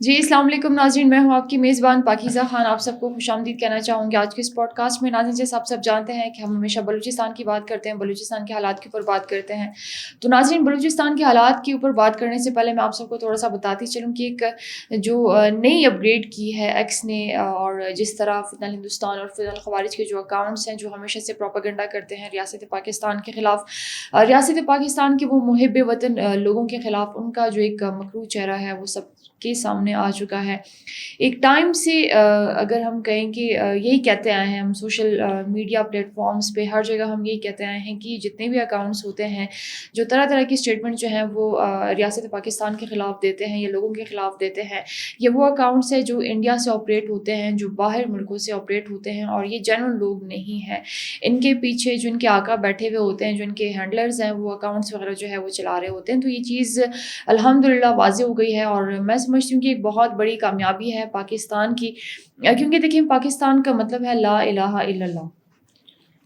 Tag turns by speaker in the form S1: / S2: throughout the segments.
S1: جی السلام علیکم ناظرین، میں ہوں آپ کی میزبان پاکیزہ خان. آپ سب کو خوش آمدید کہنا چاہوں گی آج کے اس پوڈ کاسٹ میں. ناظرین جیسے آپ سب جانتے ہیں کہ ہم ہمیشہ بلوچستان کی بات کرتے ہیں، بلوچستان کے حالات کے اوپر بات کرتے ہیں. تو ناظرین بلوچستان کے حالات کے اوپر بات کرنے سے پہلے میں آپ سب کو تھوڑا سا بتاتی چلوں کہ ایک جو نئی اپ گریڈ کی ہے ایکس نے، اور جس طرح فتنہ ہندوستان اور فتنہ الخوارج کے جو اکاؤنٹس ہیں جو ہمیشہ سے پروپیگنڈا کرتے ہیں ریاست پاکستان کے خلاف، ریاست پاکستان کے وہ محب وطن لوگوں کے خلاف، ان کا جو ایک مکروہ چہرہ ہے وہ سب کے سامنے آ چکا ہے. ایک ٹائم سے اگر ہم کہیں کہ یہی کہتے آئے ہیں ہم سوشل میڈیا پلیٹ فارمز پہ ہر جگہ ہم یہی کہتے آئے ہیں کہ جتنے بھی اکاؤنٹس ہوتے ہیں جو طرح طرح کی اسٹیٹمنٹ جو ہیں وہ ریاست پاکستان کے خلاف دیتے ہیں یا لوگوں کے خلاف دیتے ہیں، یہ وہ اکاؤنٹس ہیں جو انڈیا سے آپریٹ ہوتے ہیں، جو باہر ملکوں سے آپریٹ ہوتے ہیں، اور یہ جنرل لوگ نہیں ہیں. ان کے پیچھے جو ان کے آقا بیٹھے ہوئے ہوتے ہیں، جو ان کے ہینڈلرز ہیں، وہ اکاؤنٹس وغیرہ جو ہے وہ چلا رہے ہوتے ہیں. تو یہ چیز الحمدللہ واضح ہو گئی ہے، اور میں سمجھتی ہوں کہ ایک بہت بڑی کامیابی ہے پاکستان کی، کیونکہ دیکھیں پاکستان کا مطلب ہے لا الہ الا اللہ،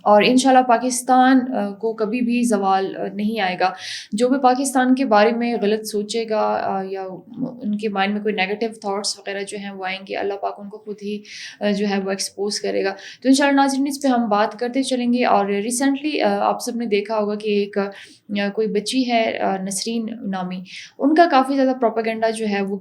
S1: اور انشاءاللہ پاکستان کو کبھی بھی زوال نہیں آئے گا. جو بھی پاکستان کے بارے میں غلط سوچے گا یا ان کے مائنڈ میں کوئی نیگیٹو تھاٹس وغیرہ جو ہیں وہ آئیں گے، اللہ پاک ان کو خود ہی جو ہے وہ ایکسپوز کرے گا. تو انشاءاللہ ناظرین اس پہ ہم بات کرتے چلیں گے. اور ریسنٹلی آپ سب نے دیکھا ہوگا کہ ایک کوئی بچی ہے نسرین نامی، ان کا کافی زیادہ پروپیگنڈا جو ہے وہ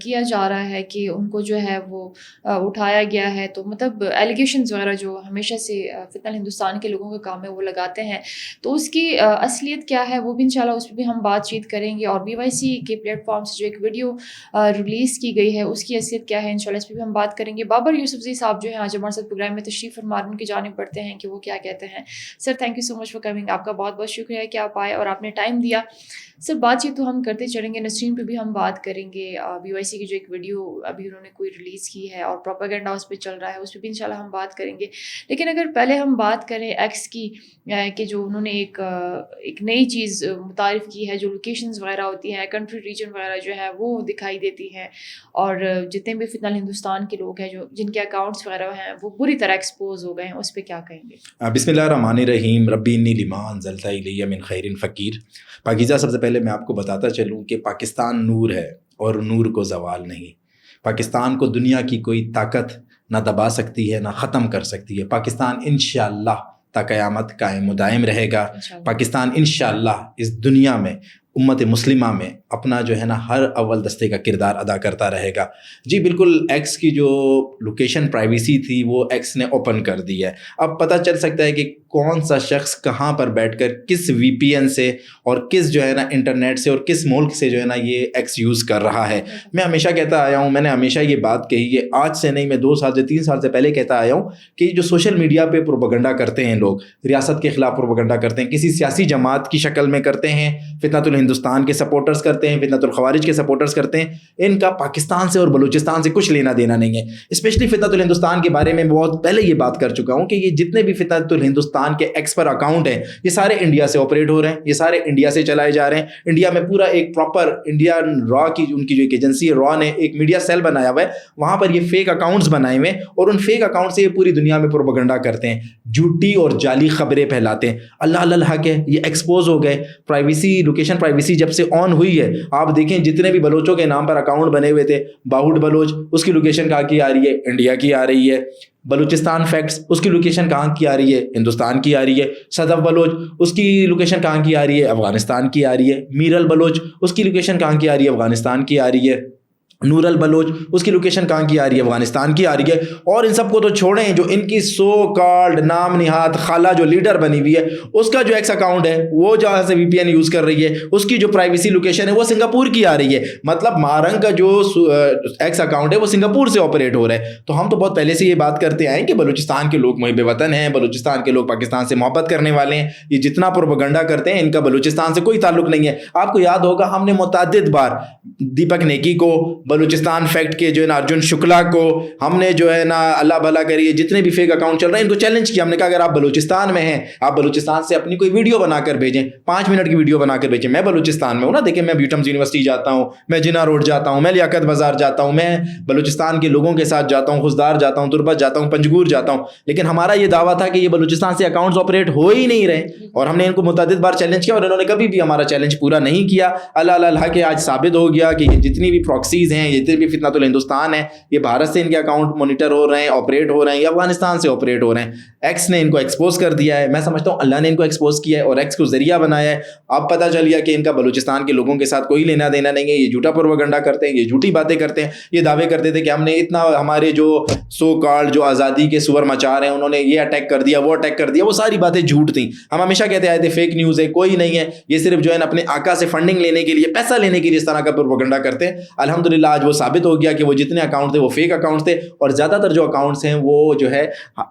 S1: کیا جا رہا ہے کہ ان کو جو ہے وہ اٹھایا گیا ہے. تو مطلب ایلیگیشنز وغیرہ جو ہمیشہ سے فتنہ ہندوستان کے لوگوں کا کام ہے وہ لگاتے ہیں. تو اس کی اصلیت کیا ہے وہ بھی انشاءاللہ اس پہ بھی ہم بات چیت کریں گے. اور BYC کے پلیٹ فارم سے جو ایک ویڈیو ریلیز کی گئی ہے اس کی اصلیت کیا ہے انشاءاللہ اس پہ بھی ہم بات کریں گے. بابر یوسفزئی صاحب جو ہیں آج ہمارے ساتھ پروگرام میں تشریف فرما، ان کی جانب پڑھتے ہیں کہ وہ کیا کہتے ہیں. Sir thank you so much for coming. آپ کا بہت بہت شکریہ کہ آپ آئے اور آپ نے ٹائم دیا. سر بات چیت تو ہم کرتے چلیں گے، نسرین پہ بھی ہم بات کریں گے. BYC کی جو ایک ویڈیو ابھی انہوں نے کوئی ریلیز کی ہے اور پروپیگنڈا اس پہ چل رہا ہے، اس پہ بھی انشاءاللہ ہم بات کریں گے. لیکن اگر پہلے ہم بات کریں ایکس کی، کہ جو انہوں نے ایک نئی چیز متعارف کی ہے، جو لوکیشنز وغیرہ ہوتی ہیں، کنٹری ریجن وغیرہ جو ہے وہ دکھائی دیتی ہیں، اور جتنے بھی فتنہ ہندوستان کے لوگ ہیں جو جن کے اکاؤنٹس وغیرہ ہیں وہ بری طرح ایکسپوز ہو گئے ہیں، اس پہ کیا کہیں گے؟
S2: بسم اللہ الرحمن الرحیم. ربی انی لما انزلت الی من خیر فقیر. پاکیزہ سب سے پہلے میں آپ کو بتاتا چلوں کہ پاکستان نور ہے اور نور کو زوال نہیں. پاکستان کو دنیا کی کوئی طاقت نہ دبا سکتی ہے نہ ختم کر سکتی ہے. پاکستان انشاءاللہ تا قیامت قائم و دائم رہے گا. پاکستان انشاءاللہ اس دنیا میں امت مسلمہ میں اپنا جو ہے نا ہر اول دستے کا کردار ادا کرتا رہے گا. جی بالکل، ایکس کی جو لوکیشن پرائیویسی تھی وہ ایکس نے اوپن کر دی ہے. اب پتہ چل سکتا ہے کہ کون سا شخص کہاں پر بیٹھ کر کس VPN سے اور کس جو ہے نا انٹرنیٹ سے اور کس ملک سے جو ہے نا یہ ایکس یوز کر رہا ہے. میں ہمیشہ کہتا آیا ہوں، میں نے ہمیشہ یہ بات کہی ہے، آج سے نہیں، میں 2 سال سے 3 سال سے پہلے کہتا آیا ہوں کہ جو سوشل میڈیا پہ پروپیگنڈا کرتے ہیں لوگ، ریاست کے خلاف پروپیگنڈا کرتے ہیں، کسی سیاسی جماعت کی شکل میں کرتے ہیں، فتنۃ ہندوستان کے سپورٹرز کرتے ہیں، فتنۃ الخوارج کے سپورٹرز کرتے ہیں، ان کا پاکستان سے اور بلوچستان سے کچھ لینا دینا نہیں ہے. اسپیشلی فتنۃ الہندوستان کے بارے میں بہت پہلے یہ بات کر چکا ہوں کہ یہ جتنے بھی فتنۃ الہندوستان کے ایکس پر اکاؤنٹ ہیں یہ سارے انڈیا سے آپریٹ ہو رہے ہیں، یہ سارے انڈیا سے چلائے جا رہے ہیں. انڈیا میں پورا ایک پراپر انڈین را کی ان کی جو ایک ایجنسی ہے را نے ایک میڈیا سیل بنایا ہوا ہے، وہاں پر یہ فیک اکاؤنٹس بنائے ہوئے ہیں اور ان فیک اکاؤنٹ سے یہ پوری دنیا میں پروپیگنڈا کرتے ہیں، جھوٹی اور جعلی خبریں پھیلاتے ہیں. اللہ الحق ہے یہ ایکسپوز ہو گئے. پرائیویسی لوکیشن پرائیویسی جب سے آن ہوئی ہے، آپ دیکھیں جتنے بھی بلوچوں کے نام پر اکاؤنٹ بنے ہوئے تھے، باہوٹ بلوچ اس کی لوکیشن کہاں کی آ رہی ہے؟ انڈیا کی آ رہی ہے. بلوچستان فیکٹس اس کی لوکیشن کہاں کی آ رہی ہے؟ ہندوستان کی آ رہی ہے. صدف بلوچ اس کی لوکیشن کہاں کی آ رہی ہے؟ افغانستان کی آ رہی ہے. میرل بلوچ اس کی لوکیشن کہاں کی آ رہی ہے؟ افغانستان کی آ رہی ہے. نورل بلوچ اس کی لوکیشن کہاں کی آ رہی ہے؟ افغانستان کی آ رہی ہے. اور ان سب کو تو چھوڑیں، جو ان کی سو کالڈ نام نہاد خالہ جو لیڈر بنی ہوئی ہے اس کا جو ایکس اکاؤنٹ ہے وہ جہاں سے VPN یوز کر رہی ہے، اس کی جو پرائیویسی لوکیشن ہے وہ سنگاپور کی آ رہی ہے. مطلب مارنگ کا جو ایکس اکاؤنٹ ہے وہ سنگاپور سے آپریٹ ہو رہا ہے. تو ہم تو بہت پہلے سے یہ بات کرتے آئے کہ بلوچستان کے لوگ محب وطن ہیں، بلوچستان کے لوگ پاکستان سے محبت کرنے والے ہیں. یہ جتنا پروپیگنڈا کرتے ہیں ان کا بلوچستان سے کوئی تعلق نہیں ہے. آپ کو یاد ہوگا ہم نے متعدد بار دیپک نیکی کو، بلوچستان فیکٹ کے جو ہے نا ارجن شکلا کو، ہم نے جو ہے نا اللہ بھلا کریے جتنے بھی فیک اکاؤنٹ چل رہے ہیں ان کو چیلنج کیا. ہم نے کہا اگر آپ بلوچستان میں ہیں آپ بلوچستان سے اپنی کوئی ویڈیو بنا کر بھیجیں، 5 منٹ کی ویڈیو بنا کر بھیجیں. میں بلوچستان میں ہوں نا، دیکھیں میں بیوٹمز یونیورسٹی جاتا ہوں، میں جنا روڈ جاتا ہوں، میں لیاقت بازار جاتا ہوں، میں بلوچستان کے لوگوں کے ساتھ جاتا ہوں، خزدار جاتا ہوں، تربت جاتا ہوں، پنجگور جاتا ہوں. لیکن ہمارا یہ دعویٰ تھا کہ یہ بلوچستان سے اکاؤنٹس آپریٹ ہو ہی نہیں رہے، اور ہم نے ان کو متعدد بار چیلنج کیا اور انہوں نے کبھی بھی ہمارا چیلنج پورا نہیں کیا. اللہ الحق کہ آج ثابت ہو گیا کہ یہ جتنی بھی پراکسیز ہیں ہیں, जितने भी फितनतुल हिंदुस्तान है, ये भारत से इनके अकाउंट मॉनिटर हो रहे हैं, ऑपरेट हो रहे हैं, या अफगानिस्तान से ऑपरेट हो रहे हैं. एक्स ने इनको एक्सपोज कर दिया है. मैं समझता हूँ अल्लाह ने इनको एक्सपोज किया है और एक्स को जरिया बनाया है. अब पता चल गया कि इनका बलूचिस्तान के लोगों के साथ कोई लेना देना नहीं है. ये झूठा प्रोपेगेंडा करते हैं, ये झूठी बातें करते हैं. ये दावे करते थे कि हमने इतना, हमारे जो सो कॉल्ड जो आज़ादी के सुवर मचा रहे हैं, उन्होंने ये अटैक कर दिया, वो अटैक कर दिया. वो सारी बातें झूठ थी. हम हमेशा कहते आए थे फेक न्यूज़ है, कोई नहीं है. ये सिर्फ जो है अपने आका से फंडिंग लेने के लिए, पैसा लेने के लिए इस तरह का प्रोपेगेंडा करते हैं. अल्हम्दुलिल्लाह आज वो साबित हो गया कि वो जितने अकाउंट थे वो फेक अकाउंट थे, और ज़्यादातर जो अकाउंट्स हैं वो जो है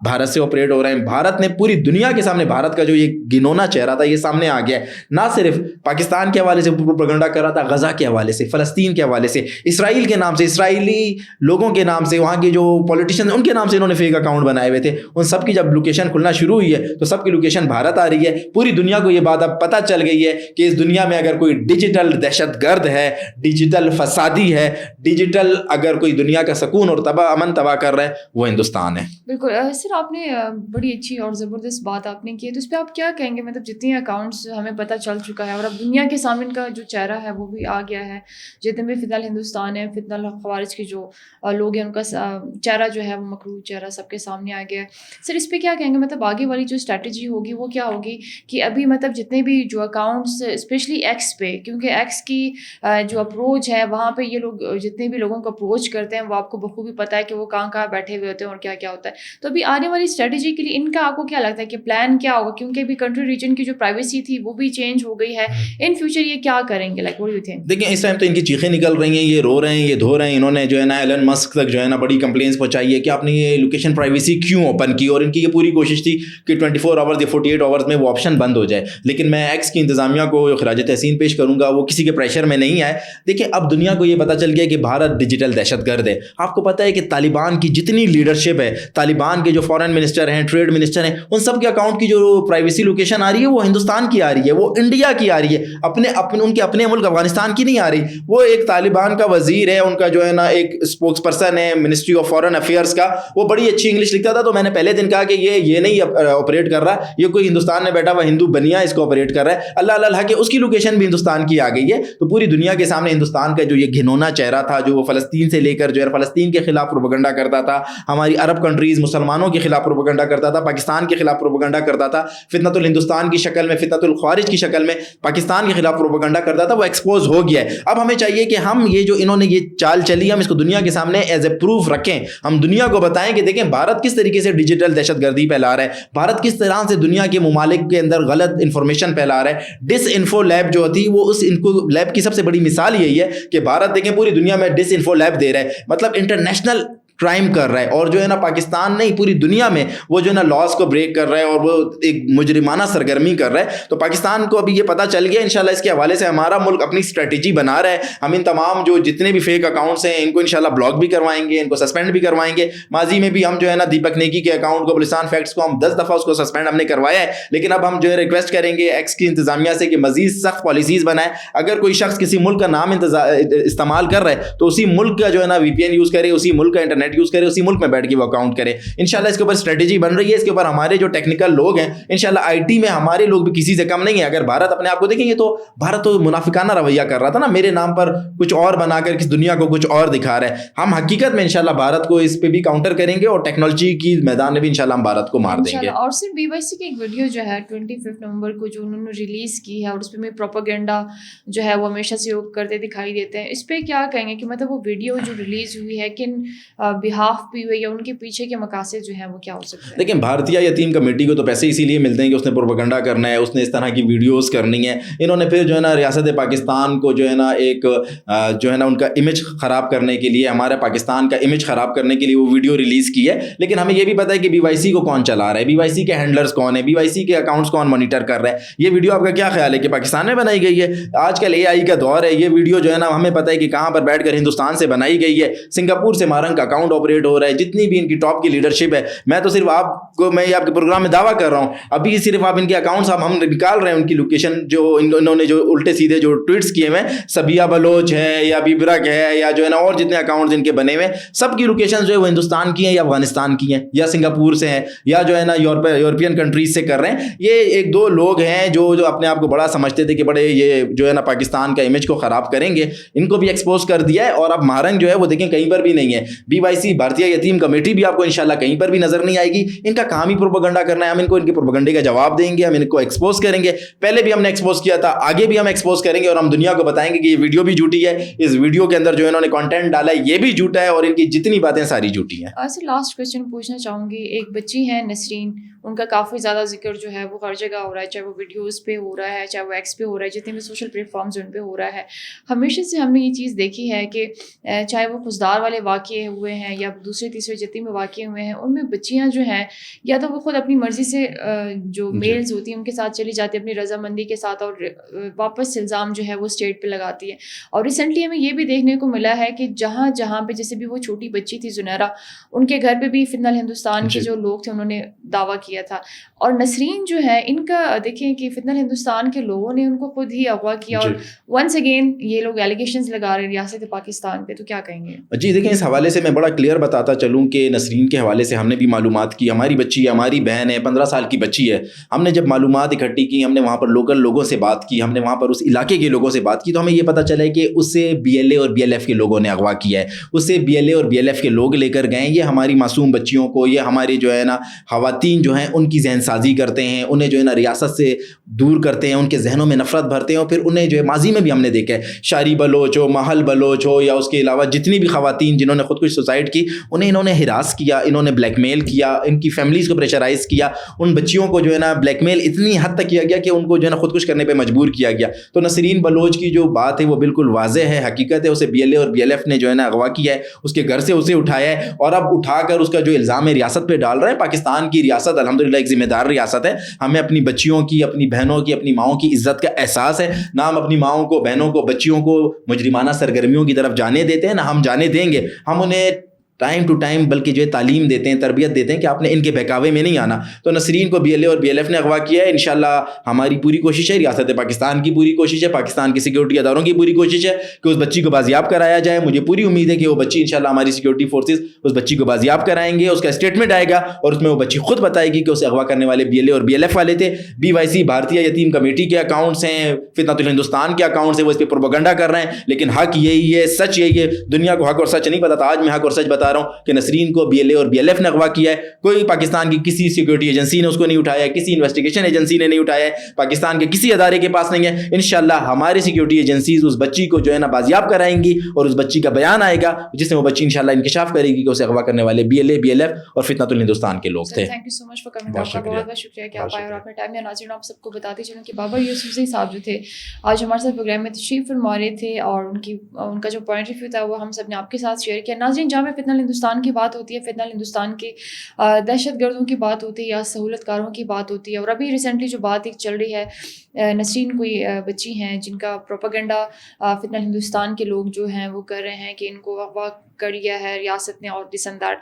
S2: भारत से ऑपरेट हो रहे हैं. भारत ने पूरी दुनिया के सामने भारत का जो ये घिनौना चेहरा था ये सामने आ गया है. ना सिर्फ पाकिस्तान के हवाले से प्रोपेगेंडा कर रहा था, गजा के हवाले से, फ़लस्तीन के हवाले से, इसराइल के नाम से, इसराइली लोगों के नाम से, वहाँ के जो पॉलिटिशियन उनके नाम से इन्होंने फेक अकाउंट बनाए हुए थे. उन सब की जब लोकेशन खुलना शुरू हुई है तो सबकी लोकेशन भारत आ रही है. पूरी दुनिया को ये बात अब पता चल गई है कि इस दुनिया में अगर कोई डिजिटल दहशतगर्द है, डिजिटल फसादी है, डिजिटल अगर कोई दुनिया का सुकून और अमन तबाह कर रहा है, वो हिंदुस्तान है.
S1: बिल्कुल. सर आपने बड़ी अच्छी और ज़बरदस्त बात आपने की है, तो इस पर आप क्या कहेंगे? मतलब जितने अकाउंट्स हमें पता चल चुका है और अब दुनिया के सामने इनका जो चेहरा है वो भी आ गया है, जितने भी फितनल हिंदुस्तान है, फितनल खवारिज के जो लोग हैं, उनका चेहरा जो है वो मकरूज चेहरा सबके सामने आ गया है. सर इस पर क्या कहेंगे? मतलब आगे वाली जो स्ट्रैटेजी होगी वो क्या होगी कि अभी मतलब जितने भी जो अकाउंट्स स्पेशली एक्स पे, क्योंकि एक्स की जो अप्रोच है वहाँ पे ये लोग जितने भी लोगों को अप्रोच करते हैं वो आपको बखूबी पता है कि वो कहाँ कहाँ बैठे हुए होते हैं और क्या क्या होता है. तो अभी आने वाली स्ट्रेटजी के लिए इनका आपको क्या लगता है कि प्लान क्या होगा? क्योंकि अभी कंट्री रीजन की जो प्राइवेसी थी वो भी चेंज हो गई है. इन फ्यूचर ये क्या करेंगे? Like what do you think?
S2: देखिए इस टाइम तो इनकी चीखें निकल रही हैं, ये रो रहे हैं, ये धो रहे हैं. इन्होंने जो है ना एलन मस्क तक जो है ना बड़ी कंप्लेंट्स पहुंचाई है कि आपने ये लोकेशन प्राइवेसी क्यों ओपन की, और इनकी ये पूरी कोशिश थी कि 24 आवर्स या 48 आवर्स में वो ऑप्शन बंद हो जाए. लेकिन मैं एक्स की इंतजामिया को खराज तहसीन पेश करूंगा, वो किसी के प्रेशर में नहीं आए. देखिए अब दुनिया को ये पता चल गया कि भारत डिजिटल दहशतगर्द है. आपको पता है कि तालिबान की जितनी लीडरशिप है, तालिबान के जो फॉरेन मिनिस्टर हैं, ट्रेड मिनिस्टर हैं, उन सब के अकाउंट की जो प्राइवेसी लोकेशन आ रही है वो हिंदुस्तान की आ रही है, वो इंडिया की आ रही है, अपने उनके अपने मुल्क अफगानिस्तान की नहीं आ रही. वो एक तालिबान का वजीर है, उनका जो है ना एक स्पोक्स पर्सन है मिनिस्ट्री ऑफ फॉरेन अफेयर्स का, वो बड़ी अच्छी इंग्लिश लिखता था. तो मैंने पहले दिन कहा कि ये नहीं ऑपरेट कर रहा, ये कोई हिंदुस्तान में बैठा हुआ हिंदू बनिया इसको ऑपरेट कर रहा है. अल्लाह अल्लाह कि उसकी लोकेशन भी हिंदुस्तान की आ गई है. तो पूरी दुनिया के सामने हिंदुस्तान का जो ये घिनौना चेहरा था, जो वो फ़लस्तीन से लेकर जो है फ़लस्तीन के खिलाफ प्रोपेगेंडा करता था, हमारी अरब कंट्रीज़ मुसलमानों के खिलाफ प्रोपेगेंडा करता था, पाकिस्तान के खिलाफ प्रोपेगेंडा करता था, फितनतुल हिंदुस्तान की शक्ल में, फितनतुल ख्वारिज की शक्ल में पाकिस्तान के खिलाफ प्रोपेगेंडा करता था, वो एक्सपोज हो गया है. अब हमें चाहिए कि हम ये जो इन्होंने ये चाल चली, हम इसको दुनिया के सामने एज ए प्रूफ रखें. हम दुनिया को बताएं कि देखें भारत किस तरीके से डिजिटल दहशतगर्दी फैला रहा है, भारत किस तरह से दुनिया के मुमालिक के अंदर गलत इंफॉर्मेशन फैला रहा है. डिस इन्फो लैब जो थी वो उस इनको लैब की सबसे बड़ी मिसाल यही है कि भारत देखें पूरी दुनिया में डिस इन्फो लैब दे रहा है, मतलब इंटरनेशनल क्राइम कर रहा है. और जो है ना पाकिस्तान नहीं पूरी दुनिया में वो जो है ना लॉज को ब्रेक कर रहा है और वो एक मुजरिमाना सरगर्मी कर रहा है. तो पाकिस्तान को अभी ये पता चल गया. इंशाल्लाह इसके हवाले से हमारा मुल्क अपनी स्ट्रेटजी बना रहा है. हम इन तमाम जो जितने भी फेक अकाउंट्स हैं इनको इंशाल्लाह ब्लॉक भी करवाएंगे, इनको सस्पेंड भी करवाएंगे. माजी में भी हम जो है ना दीपक नेगी के अकाउंट को, बलूचिस्तान फैक्ट्स को हम 10 दफ़ा उसको सस्पेंड हमने करवाया है. लेकिन अब हम जो है रिक्वेस्ट करेंगे एक्स की इंतजामिया से कि मजीद सख्त पॉलिसीज़ बनाए. अगर कोई शख्स किसी मुल्क का नाम इस्तेमाल कर रहा है तो उसी मुल्क का जो है ना VPN यूज़ करे, उसी मुल्क का इंटरनेट यूज़ करे, उसी मुल्क बैठ के वो अकाउंट करे. इंशाल्लाह इसके ऊपर स्ट्रेटजी बन रही है. इसके ऊपर हमारे जो टेक्निकल लोग हैं, इंशाल्लाह आईटी में हमारे लोग भी किसी से कम नहीं है. अगर भारत अपने आप को देखेंगे तो भारत तो मुनाफिकाना रवैया कर रहा था ना, मेरे नाम पर कुछ और बनाकर किस दुनिया को कुछ और दिखा रहा है. हम हकीकत में इंशाल्लाह भारत को इस पे भी काउंटर करेंगे और टेक्नोलॉजी की मैदान में भी इंशाल्लाह हम भारत को मार देंगे.
S1: और सिर्फ BYC की एक वीडियो जो है 25 नवंबर को जो उन्होंने रिलीज की है और उस पर में प्रोपेगेंडा जो है वो हमेशा से करते दिखाई देते हैं. इस पर क्या कहेंगे कि मतलब वो वीडियो जो रिलीज हुई है किन बिहाफ पे हुई या उनके पीछे के मकासद जो है वो क्या हो सकते हैं?
S2: लेकिन भारतीय यतीम कमेटी को तो पैसे इसीलिए मिलते हैं कि उसने प्रोपेगेंडा करना है, उसने इस तरह की वीडियोस करनी है. इन्होंने फिर जो है ना रियासत पाकिस्तान को जो है ना एक जो है ना उनका इमेज ख़राब करने के लिए, हमारे पाकिस्तान का इमेज ख़राब करने के लिए वो वीडियो रिलीज़ की है. लेकिन हमें ये भी पता है कि BYC को कौन चला रहा है, BYC के हैंडलर्स कौन है, BYC के अकाउंट्स कौन मॉनिटर कर रहा है. ये वीडियो आपका क्या ख्याल है कि पाकिस्तान में बनाई गई है? आजकल AI का दौर है. ये वीडियो जो है ना हमें पता है कि कहाँ पर बैठ कर हिंदुस्तान से बनाई गई है. सिंगापुर से मारंग का अकाउंट अकाउंट ऑपरेट हो रहा है, जितनी भी इनकी टॉप की लीडरशिप है, मैं तो सिर्फ आपको, मैं ये आपके प्रोग्राम में दावा कर रहा हूँ, अभी सिर्फ आप इनके अकाउंट्स हम निकाल रहे हैं, उनकी लोकेशन जो इन्होंने जो उल्टे सीधे जो ट्वीट्स किए हुए हैं, सबिया बलोच है या बिबरक है या जो है ना और जितने अकाउंट्स इनके बने हुए हैं, सबकी लोकेशन जो है वो हिंदुस्तान की हैं या अफगानिस्तान की हैं या सिंगापुर से हैं या जो है ना यूरोपियन कंट्रीज से कर रहे हैं। ये एक दो लोग हैं जो अपने आप को बड़ा समझते थे कि बड़े ये जो है ना पाकिस्तान का इमेज को ख़राब करेंगे, इनको भी एक्सपोज कर दिया है। और अब महारंग जो है वो देखें कहीं पर भी नहीं है। BYC भारतीय यतीम कमेटी भी आपको इंशाल्लाह कहीं पर भी नजर नहीं आएगी। इनका काम ही प्रोपेगेंडा करना है, हम इनके प्रोपेगेंडे का जवाब देंगे, हम इनको एक्सपोज करेंगे। पहले भी हमने एक्सपोज किया था, आगे भी हम एक्सपोज करेंगे और हम दुनिया को बताएंगे कि ये वीडियो भी झूठी है, इस वीडियो के अंदर जो इन्होंने कंटेंट डाला है ये भी झूठा है और इनकी जितनी बातें सारी झूठी हैं।
S1: ऐसे लास्ट क्वेश्चन पूछना चाहूँगी, एक बच्ची है नसरीन, उनका काफ़ी ज़्यादा जिक्र जो है वो हर जगह हो रहा है, चाहे वो वीडियोस पे हो रहा है, चाहे वो एक्स पे हो रहा है, जितने भी सोशल प्लेटफॉर्म्स उन पे हो रहा है। हमेशा से हमने ये चीज़ देखी है कि चाहे वो खुशदार वाले वाक़ये हुए हैं या दूसरे तीसरे जितने भी वाक़ये हुए हैं, उनमें बच्चियाँ जो हैं या तो वो खुद अपनी मर्ज़ी से जो मेल्स होती हैं उनके साथ चली जाती है अपनी रजामंदी के साथ और वापस इल्ज़ाम जो है वो स्टेट पे लगाती है। और रिसेंटली हमें ये भी देखने को मिला है कि जहाँ जहाँ पे जैसे भी वो छोटी बच्ची थी जुनैरा, उनके घर पे भी फितनल हिंदुस्तान के जो लोग थे उन्होंने दावा किया था। और नसरीन जो है इनका देखें कि फितनल हिंदुस्तान के लोगों ने उनको खुद ही अगवा किया और वंस अगेन ये लोग एलिगेशंस लगा रहे हैं रियासत पाकिस्तान पे, तो क्या कहेंगे?
S2: जी देखें, इस हवाले से मैं बड़ा क्लियर बताता चलूँ कि नसरीन के हवाले से हमने भी मालूमात की। हमारी बच्ची है, हमारी बहन है, 15 साल की बच्ची है। हमने जब मालूमात इकट्ठी की, हमने वहाँ पर लोकल लोगों से बात की, हमने वहाँ पर उस इलाके के लोगों से बात की, तो हमें ये पता चला है कि उससे BLA और BLF के लोगों ने अगवा किया है। उससे BLA और BLF के लोग लेकर गए। ये हमारी मासूम बच्चियों को, ये हमारे जो है ना ख़वातीन जो हैं उनकी जहन साजी करते हैं, उन्हें जो है ना रियासत से दूर करते हैं, उनके जहनों में नफरत भरते हैं। और फिर उन्हें जो है माजी में भी हमने देखा है, शारी बलोच हो, महल बलोच हो या उसके अलावा जितनी भी ख़वातीन जिन्होंने खुदकुश सुसाइड की, उन्हें इन्होंने हिरास किया, इन्होंने ब्लैकमेल किया, इनकी फैमिलीज़ को प्रेशराइज़ किया। उन बच्चियों को जो है ना ब्लैकमेल इतनी हद तक किया गया कि उनको जो है ना खुदकुश करने पर मजबूर किया गया। तो नसरीन बलोच की जो बात है वो बिल्कुल वाज़ेह है, हकीकत है। उसे BLA और BLF ने जो है ना अगवा किया है, उसके घर से उसे उठाया है और अब उठाकर उसका जो इल्ज़ाम है रियासत पे डाल रहे हैं। पाकिस्तान की रियासत अल्हम्दुलिल्लाह एक ज़िम्मेदार रियासत है। हमें अपनी बच्चियों की, अपनी बहनों की, अपनी माँओं की इज़्ज़त का एहसास है। ना हम अपनी माँओं को, बहनों को, बच्चियों को मुजरिमाना सरगर्मियों की तरफ जाने देते हैं, ना हम जाने देंगे। हम उन्हें टाइम टू टाइम बल्कि जो है तालीम देते हैं, तरबियत देते हैं कि आपने इनके बहकावे में नहीं आना। तो नसरीन को BLA और BLF ने अगवा किया है। इंशाल्लाह हमारी पूरी कोशिश है, रियासत पाकिस्तान की पूरी कोशिश है, पाकिस्तान की सिक्योरिटी अदारों की पूरी कोशिश है कि उस बच्ची को बाजियाब कराया जाए। मुझे पूरी उम्मीद है कि वो बच्ची इंशाल्लाह हमारी सिक्योरिटी फोर्सेस उस बच्ची को बाजियाब कराएंगे। उसका स्टेटमेंट आएगा और उसमें वो बच्ची खुद बताएगी कि उसे अगवा करने वाले BLA और BLF वाले थे। BYC भारतीय यतीम कमेटी के अकाउंट्स हैं, फितनतुल हिंदुस्तान के अकाउंट्स हैं, वो इस पर प्रोपेगेंडा कर रहे हैं। लेकिन हक यही है, सच यही है। दुनिया को हक और सच नहीं पता था, आज मैं हक और सच बता रहा हूँ कि नसरीन को BLA और BLF ने अगवा किया है। कोई पाकिस्तान की किसी सिक्योरिटी एजेंसी ने उसको नहीं उठाया है, किसी इन्वेस्टिगेशन एजेंसी ने नहीं उठाया है, पाकिस्तान के किसी अदारे के पास नहीं है। इंशाल्लाह हमारी सिक्योरिटी एजेंसीज उस बच्ची को जो है ना बाजियाब कराएंगी और उस बच्ची का बयान आएगा जिसमें वो बच्ची इंशाल्लाह इंकिशाफ करेगी कि उसे अगवा करने वाले BLA, BLF और फितनतुल हिंदुस्तान के लोग थे।
S1: Thank you so much for coming. आपका बहुत शुक्रिया कि आप आए और आपने टाइम दिया। नाज़रीन, आप सबको बताते चलूं कि बाबर यूसुफज़ई साहब जो थे आज हमारे साथ प्रोग्राम में तशरीफ़ फरमा रहे थे और उनका जो पॉइंट ऑफ व्यू था वो हम सब ने आपके साथ शेयर किया। नाज़रीन, जहाँ पे फितनल हिंदुस्तान की बात होती है, फितनल हिंदुस्तान के दहशतगर्दों की बात होती है या सहूलतकारों की बात होती है, और अभी रिसेंटली जो बात एक चल रही है, नसरीन कोई बच्ची हैं जिनका प्रोपेगेंडा फितनल हिंदुस्तान के लोग जो हैं वो कर रहे हैं कि इनको अगवा कर लिया है रियासत ने और दिसंदार।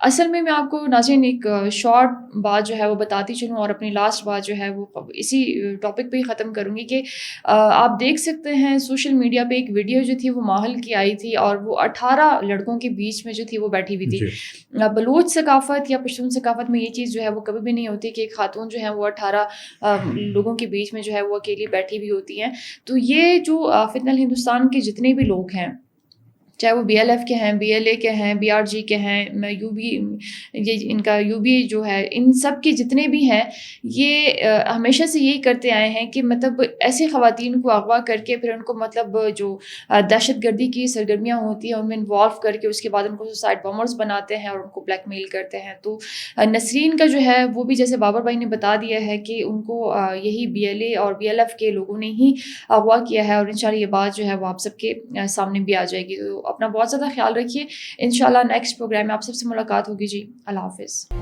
S1: असल में मैं आपको नाज़रीन एक शॉर्ट बात जो है वो बताती चलूँ और अपनी लास्ट बात जो है वो इसी टॉपिक पे ही ख़त्म करूँगी कि आप देख सकते हैं सोशल मीडिया पे एक वीडियो जो थी वो माहल की आई थी और वो 18 लड़कों के बीच में जो थी वो बैठी हुई थी। बलूच सकाफ़त या पश्तून सकाफ़त में ये चीज़ जो है वो कभी भी नहीं होती कि एक खातून जो है वो 18 लोगों के बीच में जो है वो अकेली बैठी हुई होती हैं। तो ये जो फितनल हिंदुस्तान के जितने भी लोग हैं, चाहे वो BLF के हैं, BLA के हैं, BRG के हैं, ये इनका UB जो है, इन सब के जितने भी हैं, ये हमेशा से यही करते आए हैं कि मतलब ऐसी ख़वातीन को अगवा करके फिर उनको मतलब जो दहशतगर्दी की सरगर्मियाँ होती हैं उनमें इन्वॉल्व करके उसके बाद उनको सुसाइड बॉम्बर्स बनाते हैं और उनको ब्लैकमेल करते हैं। तो नसरीन का जो है वो भी जैसे बाबर भाई ने बता दिया है कि उनको यही BLA और BLF के लोगों ने ही अगवा किया है और इंशाल्लाह ये बात जो है वो आप सबके सामने भी आ जाएगी। तो अपना बहुत ज़्यादा ख्याल रखिए। इंशाल्लाह नेक्स्ट प्रोग्राम में आप सबसे मुलाकात होगी जी। अल्लाह हाफ़िज़।